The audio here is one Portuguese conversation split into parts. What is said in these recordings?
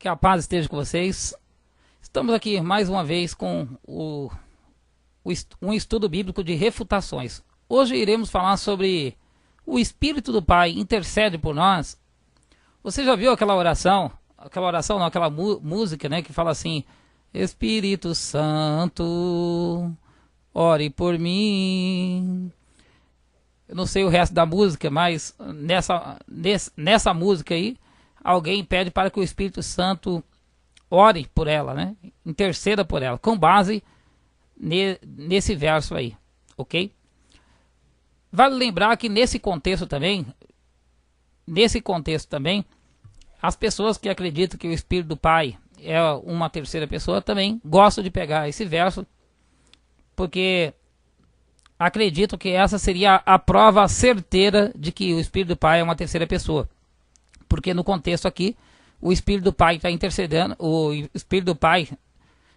Que a paz esteja com vocês. Estamos aqui mais uma vez com um estudo bíblico de refutações. Hoje iremos falar sobre o Espírito do Pai intercede por nós. Você já viu aquela oração? Aquela música, né, que fala assim: Espírito Santo, ore por mim. Eu não sei o resto da música, mas nessa música aí, alguém pede para que o Espírito Santo ore por ela, né? Interceda por ela, com base nesse verso aí, ok? Vale lembrar que nesse contexto também, as pessoas que acreditam que o Espírito do Pai é uma terceira pessoa também gostam de pegar esse verso, porque acreditam que essa seria a prova certeira de que o Espírito do Pai é uma terceira pessoa. Porque no contexto aqui, o Espírito do Pai está intercedendo, o Espírito do Pai,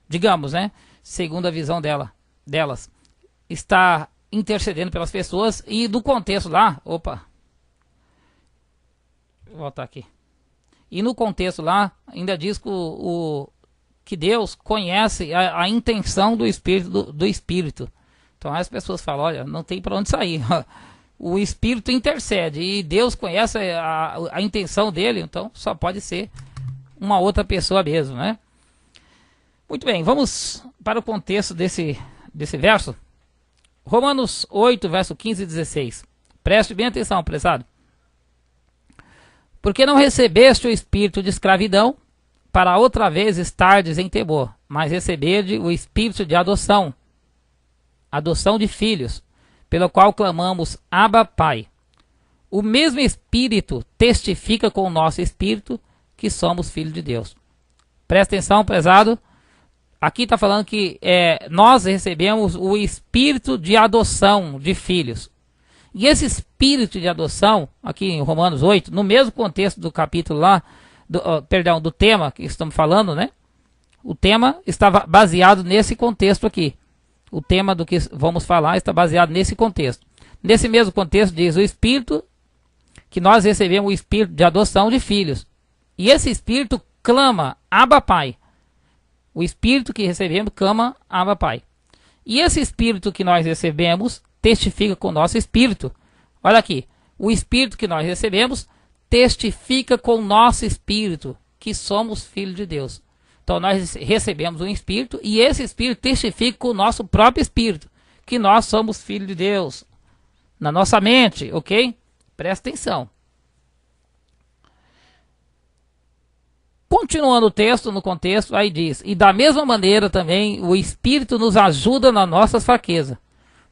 digamos, né, segundo a visão delas, está intercedendo pelas pessoas, e do contexto lá, vou voltar aqui. E no contexto lá, ainda diz que Deus conhece a intenção do Espírito. Então as pessoas falam, olha, não tem para onde sair. O Espírito intercede e Deus conhece a intenção dele, então só pode ser uma outra pessoa mesmo, né? Muito bem, vamos para o contexto desse verso. Romanos 8, verso 15 e 16. Preste bem atenção, prezado. Porque não recebeste o espírito de escravidão, para outra vez estardes em temor, mas receberde o espírito de adoção de filhos, pelo qual clamamos, Abba, Pai. O mesmo Espírito testifica com o nosso Espírito que somos filhos de Deus. Presta atenção, prezado. Aqui está falando que nós recebemos o Espírito de adoção de filhos. E esse Espírito de adoção, aqui em Romanos 8, no mesmo contexto do capítulo lá, do tema que estamos falando, né? O tema estava baseado nesse contexto aqui. O tema do que vamos falar está baseado nesse contexto. Nesse mesmo contexto diz o Espírito, que nós recebemos o Espírito de adoção de filhos. E esse Espírito clama, Abba, Pai. O Espírito que recebemos clama, Abba, Pai. E esse Espírito que nós recebemos testifica com o nosso Espírito. Olha aqui, o Espírito que nós recebemos testifica com o nosso Espírito que somos filhos de Deus. Então nós recebemos um Espírito e esse Espírito testifica com o nosso próprio Espírito que nós somos filhos de Deus. Na nossa mente, ok? Presta atenção. Continuando o texto, no contexto, aí diz: e da mesma maneira também o Espírito nos ajuda nas nossas fraquezas,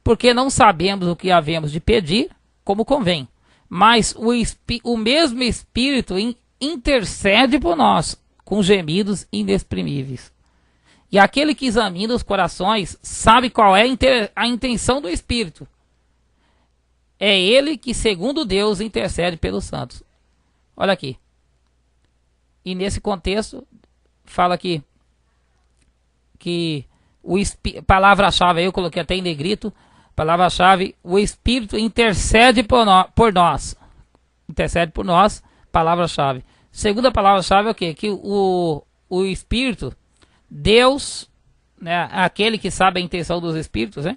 porque não sabemos o que havemos de pedir como convém, mas o mesmo Espírito intercede por nós com gemidos inexprimíveis. E aquele que examina os corações sabe qual é a intenção do Espírito. É ele que, segundo Deus, intercede pelos santos. Olha aqui. E nesse contexto, fala aqui que palavra-chave, aí eu coloquei até em negrito, palavra-chave, o Espírito intercede por nós. Intercede por nós, palavra-chave. Segunda palavra-chave é o quê? Que o Espírito, Deus, né, aquele que sabe a intenção dos Espíritos, né,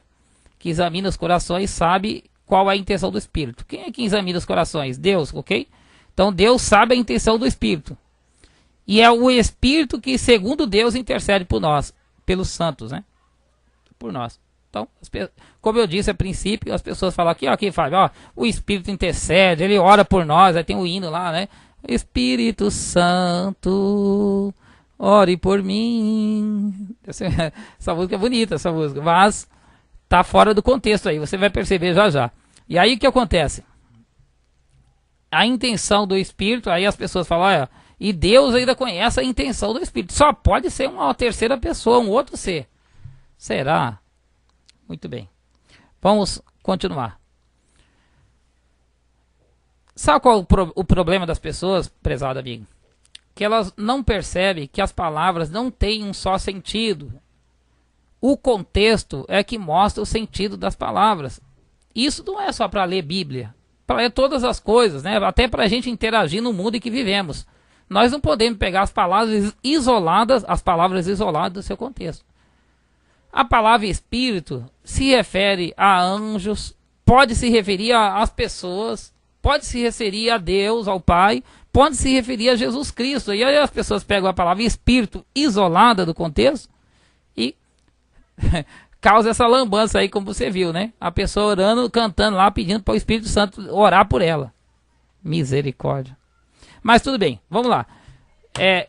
que examina os corações, sabe qual é a intenção do Espírito. Quem é que examina os corações? Deus, ok? Então Deus sabe a intenção do Espírito. E é o Espírito que, segundo Deus, intercede por nós, pelos santos, né? Por nós. Então, como eu disse a princípio, as pessoas falam aqui, Fábio, ó, o Espírito intercede, ele ora por nós, aí tem o hino lá, né? Espírito Santo, ore por mim. Essa música é bonita, essa música, mas tá fora do contexto aí, você vai perceber já já. E aí o que acontece? A intenção do Espírito, aí as pessoas falam, olha, e Deus ainda conhece a intenção do Espírito. Só pode ser uma terceira pessoa, um outro ser. Será? Muito bem. Vamos continuar. Sabe qual o problema das pessoas, prezado amigo? Que elas não percebem que as palavras não têm um só sentido. O contexto é que mostra o sentido das palavras. Isso não é só para ler Bíblia. Para ler todas as coisas, né? Até para a gente interagir no mundo em que vivemos. Nós não podemos pegar as palavras isoladas do seu contexto. A palavra espírito se refere a anjos, pode se referir às pessoas, pode se referir a Deus, ao Pai, pode se referir a Jesus Cristo. E aí as pessoas pegam a palavra espírito isolada do contexto e causa essa lambança aí, como você viu, né? A pessoa orando, cantando lá, pedindo para o Espírito Santo orar por ela. Misericórdia. Mas tudo bem, vamos lá.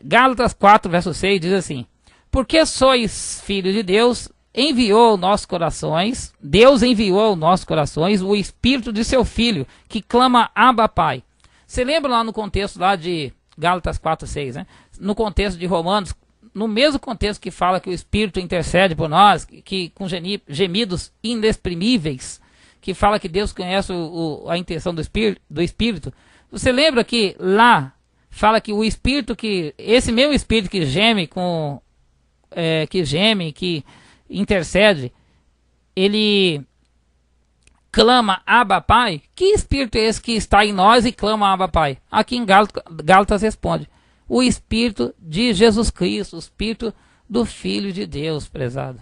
Gálatas 4, verso 6 diz assim: porque sois filhos de Deus, enviou aos nossos corações, Deus enviou aos nossos corações o Espírito de seu Filho, que clama Abba Pai. Você lembra lá no contexto lá de Gálatas 4, 6, né? No contexto de Romanos, no mesmo contexto que fala que o Espírito intercede por nós, que com gemidos inexprimíveis, que fala que Deus conhece a intenção do Espírito. Você lembra que lá fala que o Espírito, esse mesmo Espírito que geme, que intercede, ele clama Abba Pai? Que Espírito é esse que está em nós e clama Abba Pai? Aqui em Gálatas responde: o Espírito de Jesus Cristo, o Espírito do Filho de Deus, prezado.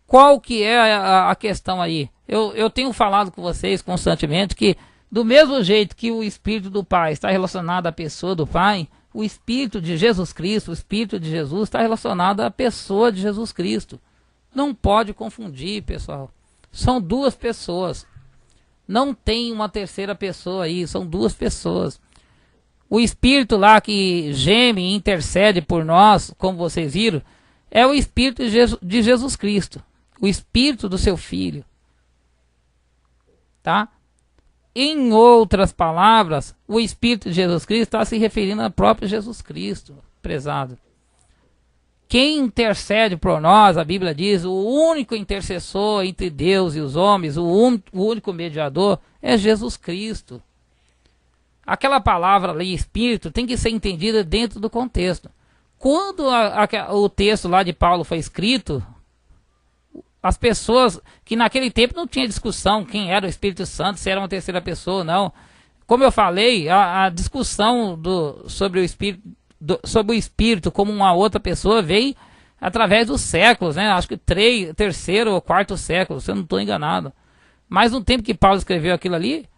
Qual que é a questão aí? Eu tenho falado com vocês constantemente que, do mesmo jeito que o Espírito do Pai está relacionado à pessoa do Pai, o Espírito de Jesus Cristo, o Espírito de Jesus está relacionado à pessoa de Jesus Cristo. Não pode confundir, pessoal. São duas pessoas. Não tem uma terceira pessoa aí, são duas pessoas. O Espírito lá que geme e intercede por nós, como vocês viram, é o Espírito de Jesus Cristo. O Espírito do seu Filho. Tá? Em outras palavras, o Espírito de Jesus Cristo está se referindo ao próprio Jesus Cristo, prezado. Quem intercede por nós, a Bíblia diz, o único intercessor entre Deus e os homens, o único mediador, é Jesus Cristo. Aquela palavra ali, Espírito, tem que ser entendida dentro do contexto. Quando o texto lá de Paulo foi escrito, as pessoas que naquele tempo não tinha discussão quem era o Espírito Santo, se era uma terceira pessoa ou não. Como eu falei, a discussão sobre o Espírito como uma outra pessoa veio através dos séculos, né? Acho que terceiro ou quarto século, se eu não estou enganado. Mas no tempo que Paulo escreveu aquilo ali,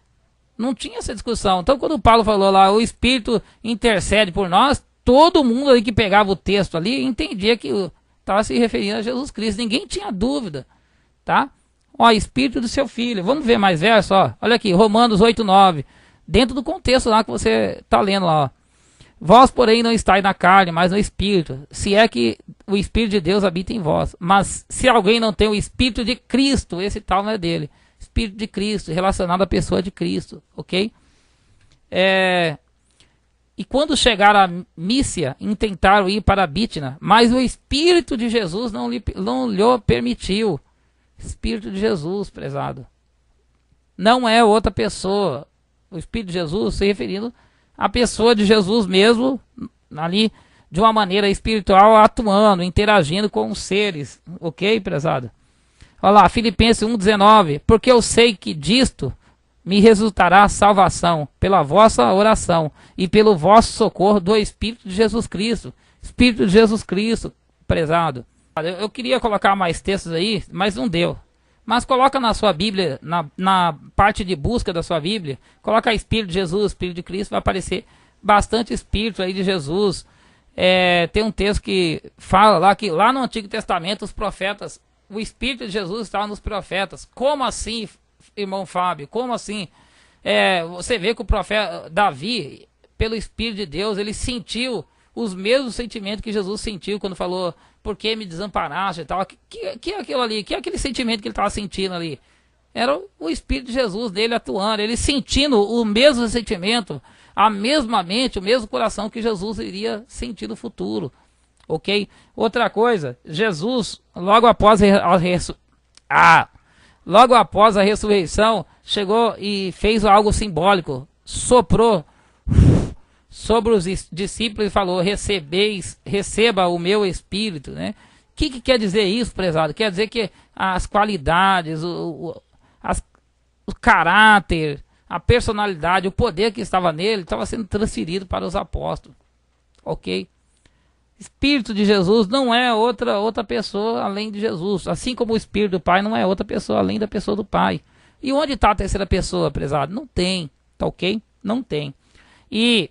não tinha essa discussão. Então quando Paulo falou lá, o Espírito intercede por nós, todo mundo ali que pegava o texto ali entendia que estava se referindo a Jesus Cristo. Ninguém tinha dúvida, tá? Ó, Espírito do seu Filho. Vamos ver mais verso, ó. Olha aqui, Romanos 8, 9. Dentro do contexto lá que você está lendo lá, ó. Vós, porém, não estáis na carne, mas no Espírito, se é que o Espírito de Deus habita em vós. Mas se alguém não tem o Espírito de Cristo, esse tal não é dele. Espírito de Cristo, relacionado à pessoa de Cristo, ok? E quando chegaram a Mísia, intentaram ir para Bítnia, mas o Espírito de Jesus não lhe permitiu. Espírito de Jesus, prezado. Não é outra pessoa. O Espírito de Jesus se referindo à pessoa de Jesus mesmo, ali, de uma maneira espiritual, atuando, interagindo com os seres. Ok, prezado? Olha lá, Filipenses 1,19. Porque eu sei que disto me resultará salvação pela vossa oração e pelo vosso socorro do Espírito de Jesus Cristo. Espírito de Jesus Cristo, prezado. Eu queria colocar mais textos aí, mas não deu. Mas coloca na sua Bíblia, na parte de busca da sua Bíblia, coloca Espírito de Jesus, Espírito de Cristo, vai aparecer bastante Espírito aí de Jesus. Tem um texto que fala lá que lá no Antigo Testamento os profetas, o Espírito de Jesus estava nos profetas. Como assim, irmão Fábio? Como assim? Você vê que o profeta Davi, pelo Espírito de Deus, ele sentiu os mesmos sentimentos que Jesus sentiu quando falou: por que me desamparaste e tal. Que é aquilo ali? Que é aquele sentimento que ele estava sentindo ali? Era o Espírito de Jesus dele atuando, ele sentindo o mesmo sentimento, a mesma mente, o mesmo coração que Jesus iria sentir no futuro. Ok? Outra coisa, Jesus, logo após a ressurreição, chegou e fez algo simbólico, soprou sobre os discípulos e falou: receba o meu Espírito, né? O que quer dizer isso, prezado? Quer dizer que as qualidades, o caráter, a personalidade, o poder que estava nele, estava sendo transferido para os apóstolos. ok? Espírito de Jesus não é outra pessoa além de Jesus, assim como o Espírito do Pai não é outra pessoa além da pessoa do Pai. E onde está a terceira pessoa, prezado? Não tem, tá ok? Não tem. E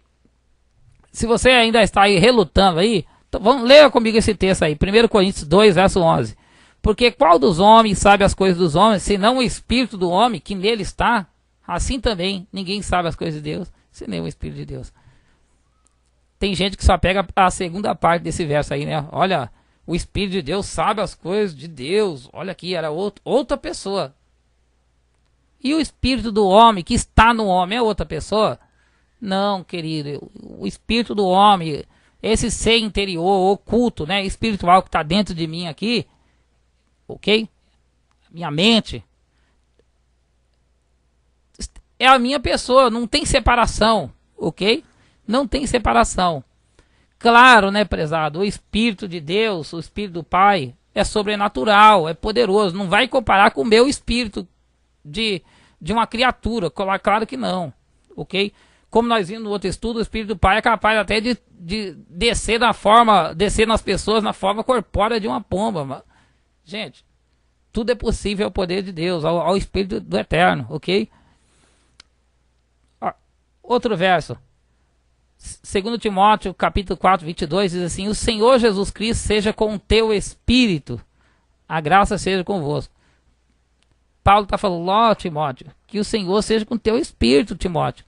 se você ainda está aí relutando aí, então vamos ler comigo esse texto aí, 1 Coríntios 2, verso 11. Porque qual dos homens sabe as coisas dos homens, senão o Espírito do homem que nele está? Assim também, ninguém sabe as coisas de Deus, senão o Espírito de Deus. Tem gente que só pega a segunda parte desse verso aí, né? Olha, o Espírito de Deus sabe as coisas de Deus. Olha aqui, era outra pessoa. E o Espírito do homem que está no homem é outra pessoa? Não, querido. O Espírito do homem, esse ser interior, oculto, né? Espiritual que está dentro de mim aqui, ok? Minha mente é a minha pessoa, não tem separação, ok? Não tem separação. Claro, né, prezado? O Espírito de Deus, o Espírito do Pai, é sobrenatural, é poderoso. Não vai comparar com o meu espírito de uma criatura. Claro que não, ok? Como nós vimos no outro estudo, o Espírito do Pai é capaz até de descer nas pessoas na forma corpórea de uma pomba. Gente, tudo é possível ao poder de Deus, ao Espírito do Eterno, ok? Outro verso. 2 Timóteo, capítulo 4, 22, diz assim: o Senhor Jesus Cristo seja com o teu espírito, a graça seja convosco. Paulo está falando, ó Timóteo, que o Senhor seja com o teu espírito, Timóteo.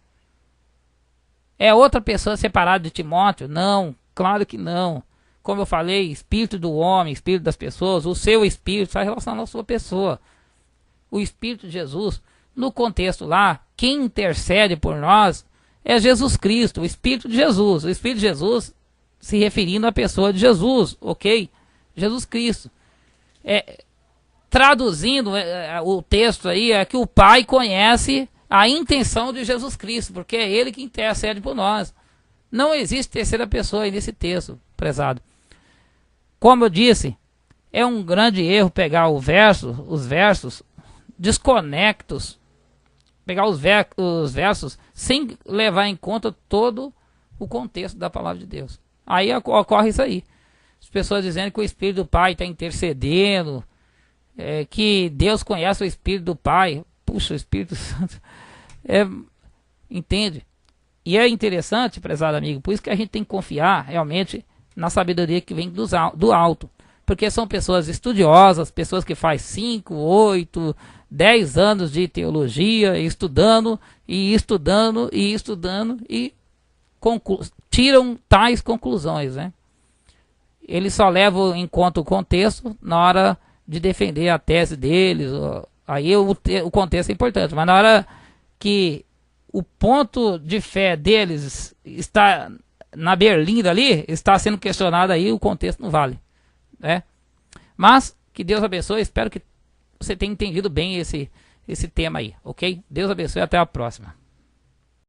É outra pessoa separada de Timóteo? Não, claro que não. Como eu falei, espírito do homem, espírito das pessoas, o seu espírito está relacionado à sua pessoa. O Espírito de Jesus, no contexto lá, quem intercede por nós é Jesus Cristo, o Espírito de Jesus. O Espírito de Jesus se referindo à pessoa de Jesus, ok? Jesus Cristo. Traduzindo o texto aí, é que o Pai conhece a intenção de Jesus Cristo, porque é Ele que intercede por nós. Não existe terceira pessoa aí nesse texto, prezado. Como eu disse, é um grande erro pegar os versos desconectos, pegar os versos sem levar em conta todo o contexto da palavra de Deus. Aí ocorre isso aí. As pessoas dizendo que o Espírito do Pai está intercedendo, que Deus conhece o Espírito do Pai. Puxa, o Espírito Santo. Entende? E é interessante, prezado amigo, por isso que a gente tem que confiar realmente na sabedoria que vem do alto. Porque são pessoas estudiosas, pessoas que fazem 5, 8, 10 anos de teologia, estudando e tiram tais conclusões, né? Eles só levam em conta o contexto na hora de defender a tese deles. Aí o contexto é importante, mas na hora que o ponto de fé deles está na berlinda ali, está sendo questionado aí, o contexto não vale, né? Mas que Deus abençoe, espero que você tenha entendido bem esse tema aí, ok? Deus abençoe e até a próxima.